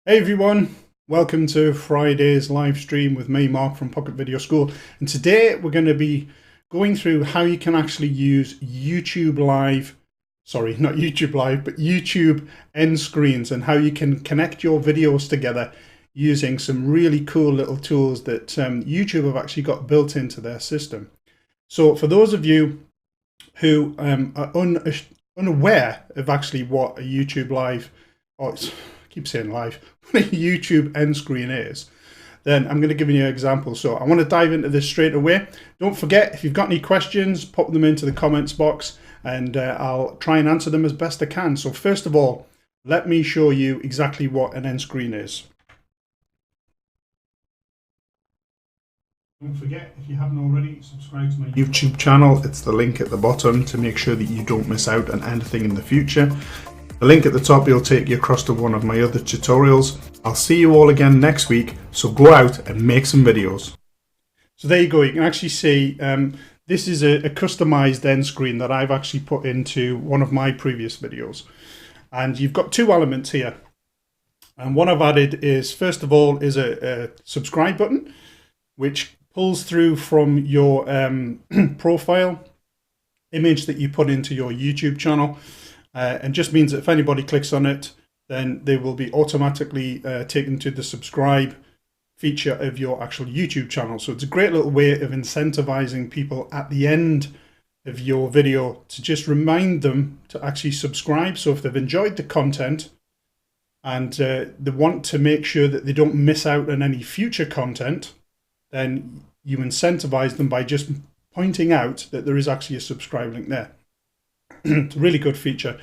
Hey everyone, welcome to Friday's live stream with me, Mark from Pocket Video School. And today we're going to be going through how you can actually use YouTube Live, sorry, not YouTube Live, but YouTube end screens, and how you can connect your videos together using some really cool little tools that YouTube have actually got built into their system. So for those of you who are unaware of actually what a YouTube Live, I keep saying live, what a YouTube end screen is, then I'm going to give you an example. So I want to dive into this straight away. Don't forget, if you've got any questions, pop them into the comments box and I'll try and answer them as best I can. So first of all, let me show you exactly what an end screen is. Don't forget, if you haven't already, subscribe to my YouTube channel. It's the link at the bottom to make sure that you don't miss out on anything in the future. The link at the top will take you across to one of my other tutorials. I'll see you all again next week, so go out and make some videos. So there you go, you can actually see this is a customized end screen that I've actually put into one of my previous videos. And you've got two elements here. And what I've added is, first of all, is a subscribe button, which pulls through from your profile image that you put into your YouTube channel. And just means that if anybody clicks on it, then they will be automatically taken to the subscribe feature of your actual YouTube channel. So it's a great little way of incentivizing people at the end of your video to just remind them to actually subscribe. So if they've enjoyed the content and they want to make sure that they don't miss out on any future content, then you incentivize them by just pointing out that there is actually a subscribe link there. It's a really good feature.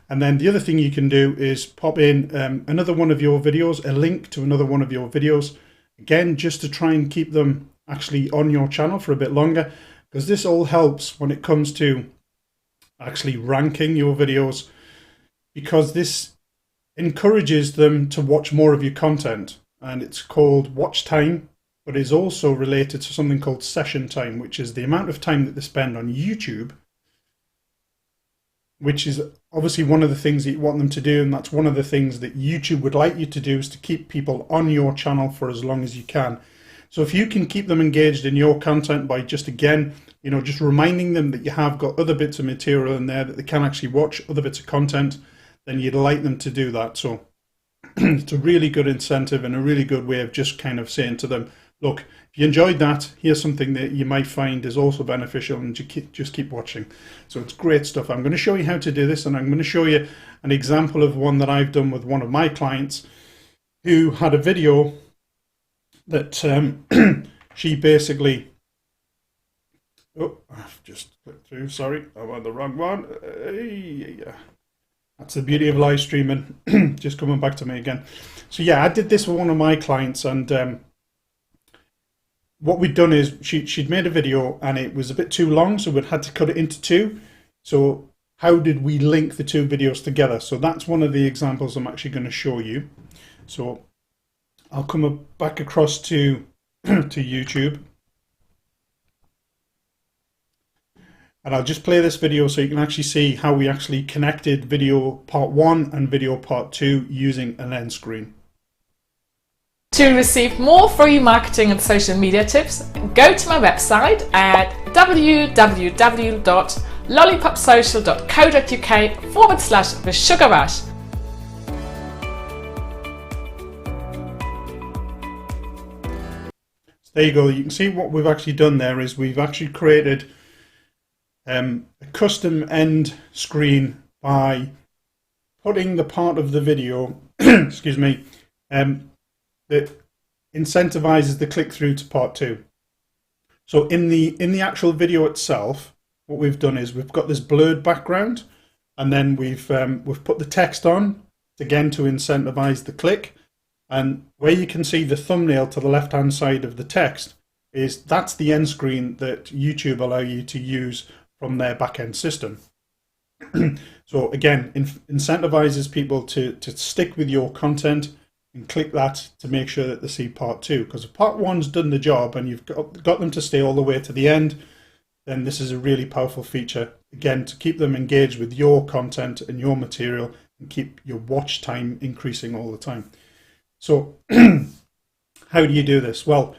And then the other thing you can do is pop in another one of your videos, a link to another one of your videos, again, just to try and keep them actually on your channel for a bit longer, because this all helps when it comes to actually ranking your videos, because this encourages them to watch more of your content. And it's called watch time, but is also related to something called session time, which is the amount of time that they spend on YouTube, which is obviously one of the things that you want them to do. And that's one of the things that YouTube would like you to do, is to keep people on your channel for as long as you can. So if you can keep them engaged in your content by just, again, just reminding them that you have got other bits of material in there that they can actually watch, other bits of content, then you'd like them to do that. So it's a really good incentive and a really good way of just kind of saying to them, look, if you enjoyed that, here's something that you might find is also beneficial, and just keep watching. So it's great stuff. I'm going to show you how to do this, and I'm going to show you an example of one that I've done with one of my clients who had a video that she basically, I've just clicked through, sorry, I'm on the wrong one. That's the beauty of live streaming, just coming back to me again. So yeah, I did this with one of my clients, and what we'd done is she'd made a video and it was a bit too long, so we'd had to cut it into two. So how did we link the two videos together? So that's one of the examples I'm actually going to show you. So I'll come back across to YouTube, and I'll just play this video so you can actually see how we actually connected video part 1 and video part 2 using an end screen. To receive more free marketing and social media tips, go to my website at www.lollipopsocial.co.uk/thesugarrush. So there you go. You can see what we've actually done there is we've actually created a custom end screen by putting the part of the video, excuse me, that incentivizes the click through to part 2. So in the actual video itself, what we've done is we've got this blurred background, and then we've put the text on again to incentivize the click. And where you can see the thumbnail to the left hand side of the text that's the end screen that YouTube allow you to use from their back-end system. So again, incentivizes people to stick with your content and click that to make sure that they see part 2. Because if part 1's done the job and you've got them to stay all the way to the end, then this is a really powerful feature, again, to keep them engaged with your content and your material and keep your watch time increasing all the time. So how do you do this? Well,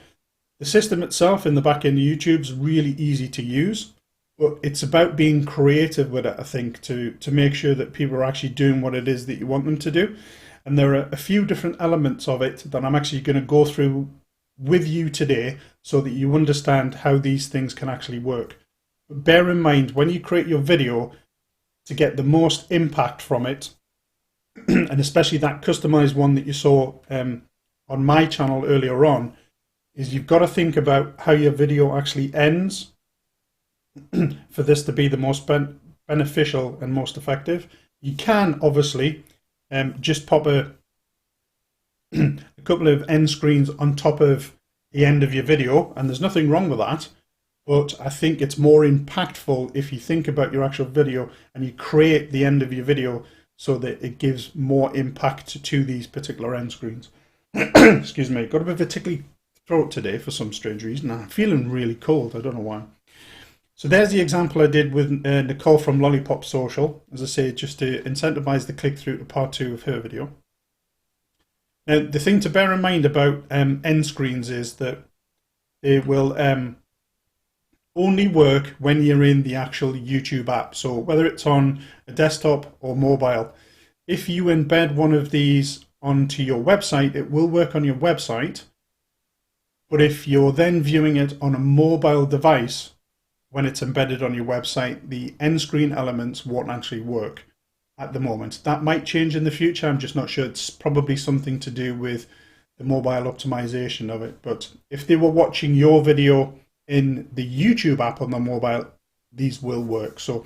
the system itself in the back end of YouTube is really easy to use, but it's about being creative with it, I think, to make sure that people are actually doing what it is that you want them to do. And there are a few different elements of it that I'm actually going to go through with you today so that you understand how these things can actually work. But bear in mind, when you create your video, to get the most impact from it, and especially that customized one that you saw on my channel earlier on, is you've got to think about how your video actually ends for this to be the most beneficial and most effective. You can obviously just pop a couple of end screens on top of the end of your video, and there's nothing wrong with that, but I think it's more impactful if you think about your actual video and you create the end of your video so that it gives more impact to these particular end screens. Excuse me, got a bit of a tickly throat today for some strange reason. I'm feeling really cold, I don't know why. So there's the example I did with Nicole from Lollipop Social, as I say, just to incentivize the click-through to part 2 of her video. Now, the thing to bear in mind about end screens is that they will only work when you're in the actual YouTube app. So whether it's on a desktop or mobile, if you embed one of these onto your website, it will work on your website. But if you're then viewing it on a mobile device, when it's embedded on your website, the end screen elements won't actually work at the moment. That might change in the future. I'm just not sure. It's probably something to do with the mobile optimization of it. But if they were watching your video in the YouTube app on the mobile, these will work. So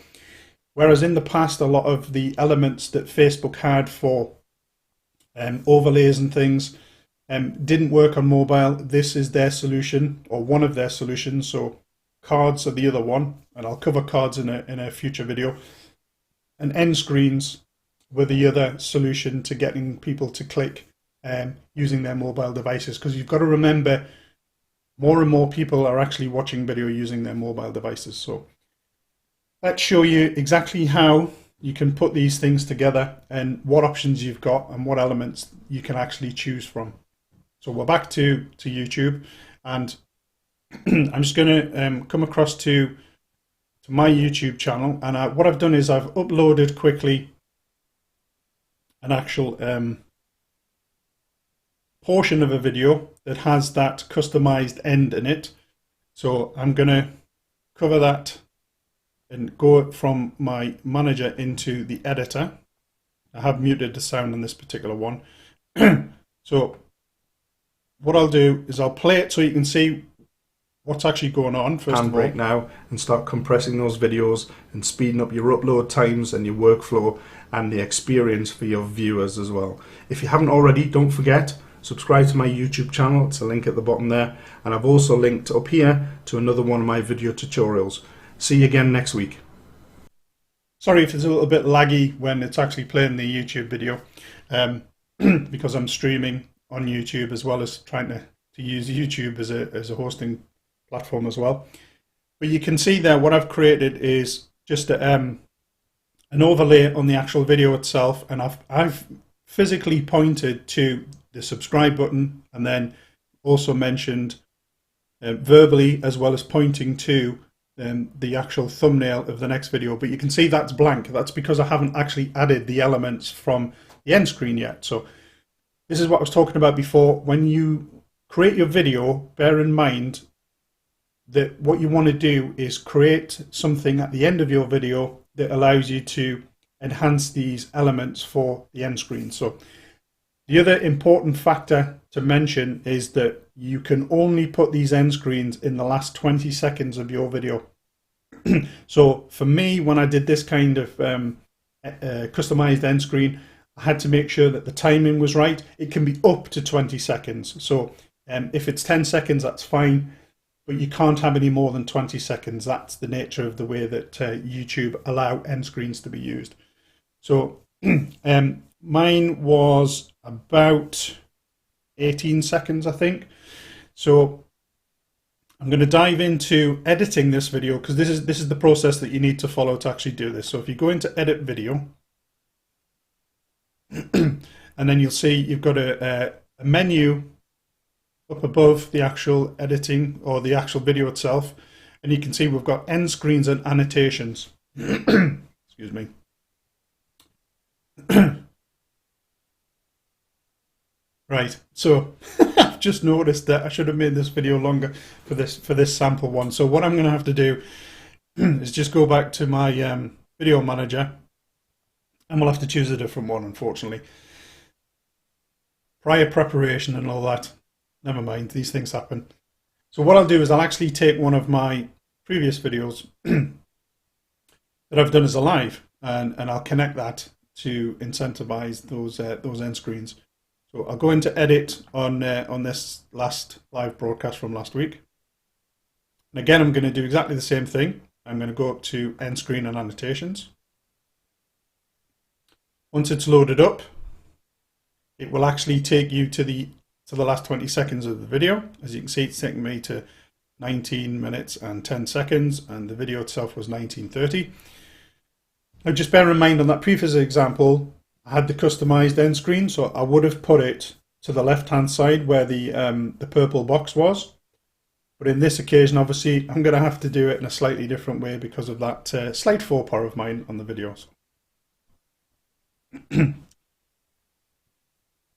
whereas in the past, a lot of the elements that Facebook had for overlays and things didn't work on mobile, this is their solution, or one of their solutions. So cards are the other one, and I'll cover cards in a future video. And end screens were the other solution to getting people to click using their mobile devices, because you've got to remember more and more people are actually watching video using their mobile devices. So let's show you exactly how you can put these things together and what options you've got and what elements you can actually choose from. So we're back to YouTube, and I'm just going to come across to my YouTube channel, and what I've done is I've uploaded quickly an actual portion of a video that has that customized end in it. So I'm going to cover that and go from my manager into the editor. I have muted the sound on this particular one. So what I'll do is I'll play it so you can see what's actually going on first of all. Handbrake now and start compressing those videos and speeding up your upload times and your workflow and the experience for your viewers as well. If you haven't already, don't forget, subscribe to my YouTube channel. It's a link at the bottom there, and I've also linked up here to another one of my video tutorials. See you again next week. Sorry if it's a little bit laggy when it's actually playing the YouTube video, because I'm streaming on YouTube as well as trying to use YouTube as a hosting platform as well. But you can see there what I've created is just an overlay on the actual video itself, and I've physically pointed to the subscribe button, and then also mentioned verbally, as well as pointing to the actual thumbnail of the next video. But you can see that's blank. That's because I haven't actually added the elements from the end screen yet. So this is what I was talking about before. When you create your video, bear in mind that what you want to do is create something at the end of your video that allows you to enhance these elements for the end screen. So the other important factor to mention is that you can only put these end screens in the last 20 seconds of your video. So for me, when I did this kind of customized end screen, I had to make sure that the timing was right. It can be up to 20 seconds. So if it's 10 seconds, that's fine, but you can't have any more than 20 seconds. That's the nature of the way that YouTube allow end screens to be used. So mine was about 18 seconds, I think. So I'm going to dive into editing this video, because this is the process that you need to follow to actually do this. So if you go into edit video, and then you'll see you've got a a menu up above the actual editing or the actual video itself, and you can see we've got end screens and annotations. Excuse me. Right, so I've just noticed that I should have made this video longer for this sample one. So what I'm going to have to do is just go back to my video manager, and we'll have to choose a different one, unfortunately. Prior preparation and all that. Never mind, these things happen. So what I'll do is I'll actually take one of my previous videos that I've done as a live, and I'll connect that to incentivize those end screens. So I'll go into edit on this last live broadcast from last week. And again, I'm going to do exactly the same thing. I'm going to go up to end screen and annotations. Once it's loaded up, it will actually take you to the last 20 seconds of the video. As you can see, it's taking me to 19 minutes and 10 seconds, and the video itself was 19:30. Now just bear in mind, on that previous example, I had the customized end screen, so I would have put it to the left hand side where the purple box was. But in this occasion, obviously, I'm going to have to do it in a slightly different way because of that slight faux pas of mine on the videos.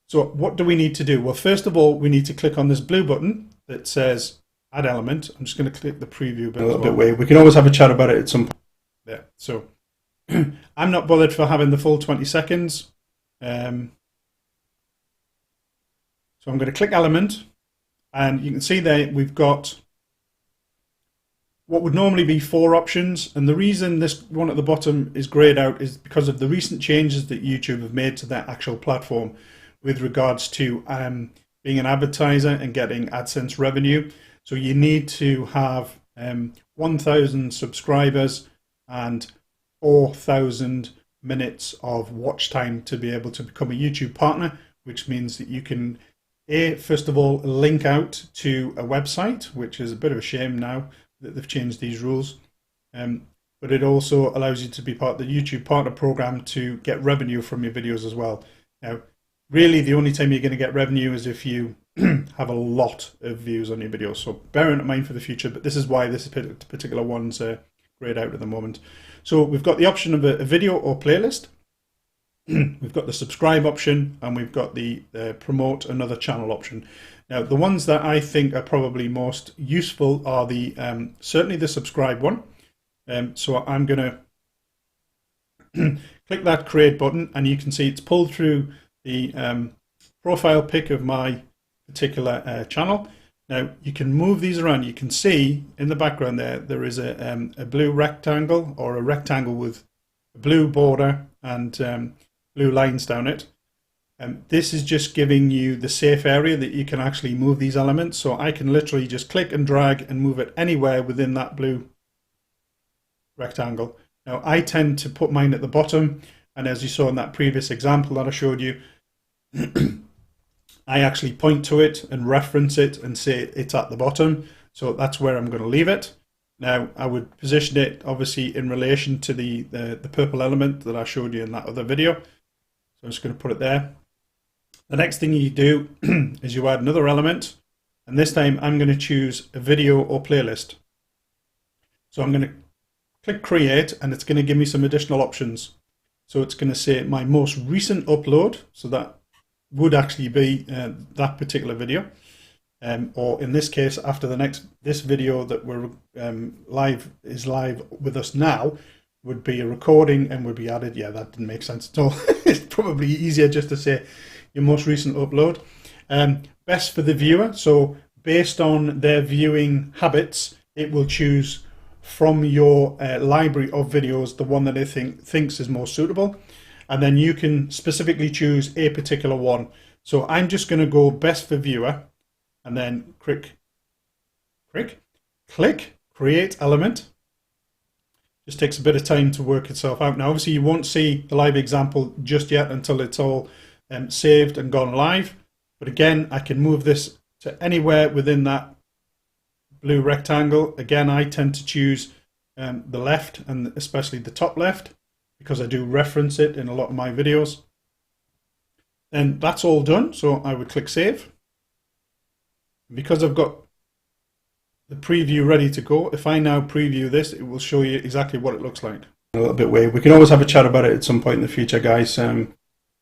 So what do we need to do? Well, first of all, we need to click on this blue button that says Add Element. I'm just going to click the preview bit a little bit away. We can always have a chat about it at some point. There. So I'm not bothered for having the full 20 seconds. So I'm going to click Element, and you can see there we've got what would normally be 4 options. And the reason this one at the bottom is grayed out is because of the recent changes that YouTube have made to their actual platform with regards to being an advertiser and getting AdSense revenue. So you need to have 1,000 subscribers and 4,000 minutes of watch time to be able to become a YouTube partner, which means that you can, first of all, link out to a website, which is a bit of a shame now that they've changed these rules. But it also allows you to be part of the YouTube partner program to get revenue from your videos as well. Now, really, the only time you're going to get revenue is if you have a lot of views on your videos. So bear in mind for the future, but this is why this particular one's grayed out at the moment. So we've got the option of a video or playlist. We've got the subscribe option, and we've got the promote another channel option. Now, the ones that I think are probably most useful are the certainly the subscribe one. So I'm going to click that create button, and you can see it's pulled through the profile pic of my particular channel. Now you can move these around. You can see in the background there is a blue rectangle, or a rectangle with a blue border and blue lines down it. This is just giving you the safe area that you can actually move these elements. So I can literally just click and drag and move it anywhere within that blue rectangle. Now I tend to put mine at the bottom, and as you saw in that previous example that I showed you, I actually point to it and reference it and say it's at the bottom. So that's where I'm going to leave it. Now I would position it obviously in relation to the purple element that I showed you in that other video. So I'm just going to put it there. The next thing you do is you add another element, and this time I'm going to choose a video or playlist. So I'm going to click create, and it's going to give me some additional options. So it's going to say my most recent upload, so that would actually be that particular video, or in this case, after this video that we're live with us now, would be a recording and would be added. Yeah, that didn't make sense at all. It's probably easier just to say your most recent upload. Best for the viewer, so based on their viewing habits, it will choose from your library of videos the one that it thinks is more suitable, and then you can specifically choose a particular one. So I'm just going to go best for viewer, and then click create element. Just takes a bit of time to work itself out. Now obviously you won't see the live example just yet until it's all saved and gone live, but again I can move this to anywhere within that blue rectangle. Again, I tend to choose the left, and especially the top left, because I do reference it in a lot of my videos. then that's all done. So I would click save. Because I've got the preview ready to go, if I now preview this, it will show you exactly what it looks like. A little bit way. We can always have a chat about it at some point in the future, guys. And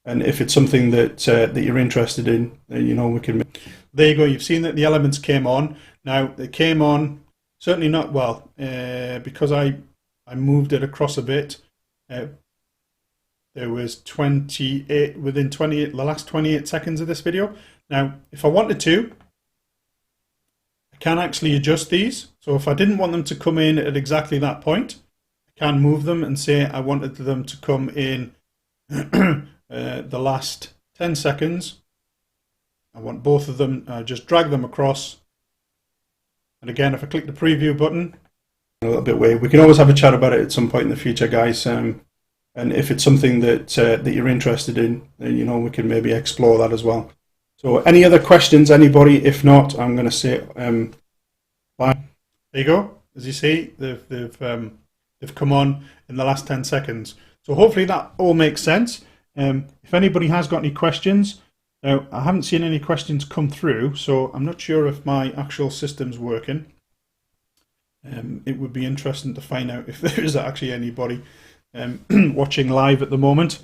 if it's something that that you're interested in, you know, we can. There you go. You've seen that the elements came on. Now they came on certainly not well because I moved it across a bit. There was 28 within 28 the last 28 seconds of this video. Now, if I wanted to, I can actually adjust these. So if I didn't want them to come in at exactly that point, I can move them and say I wanted them to come in the last 10 seconds. I want both of them, just drag them across. And again, if I click the preview button, a little bit way, we can always have a chat about it at some point in the future, guys. And if it's something that that you're interested in, you know, we can maybe explore that as well. So any other questions, anybody? If not, I'm going to say bye. There you go. As you see, they've come on in the last 10 seconds. So hopefully that all makes sense. If anybody has got any questions, now I haven't seen any questions come through, so I'm not sure if my actual system's working. It would be interesting to find out if there is actually anybody watching live at the moment.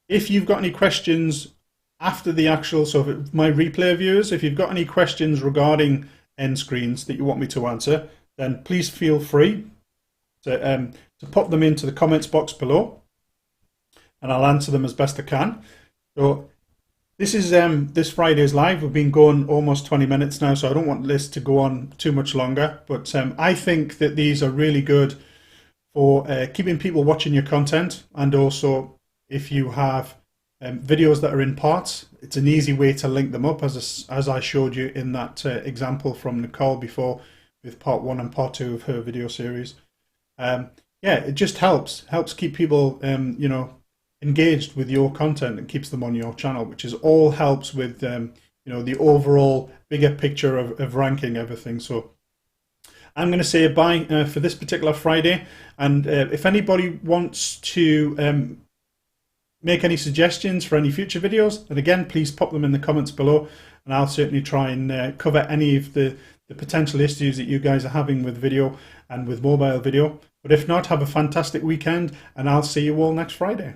If you've got any questions after the actual, so if my replay viewers, if you've got any questions regarding end screens that you want me to answer, then please feel free to pop them into the comments box below, and I'll answer them as best I can. So this is this Friday's live. We've been going almost 20 minutes now, so I don't want this to go on too much longer. But I think that these are really good for keeping people watching your content, and also if you have videos that are in parts, it's an easy way to link them up, as I showed you in that example from Nicole before with part 1 and part 2 of her video series. Yeah, it just helps keep people you know, engaged with your content and keeps them on your channel, which is all helps with you know, the overall bigger picture of ranking everything. So I'm going to say bye for this particular Friday, and if anybody wants to make any suggestions for any future videos, then again, please pop them in the comments below, and I'll certainly try and cover any of the potential issues that you guys are having with video and with mobile video. But if not, have a fantastic weekend, and I'll see you all next Friday.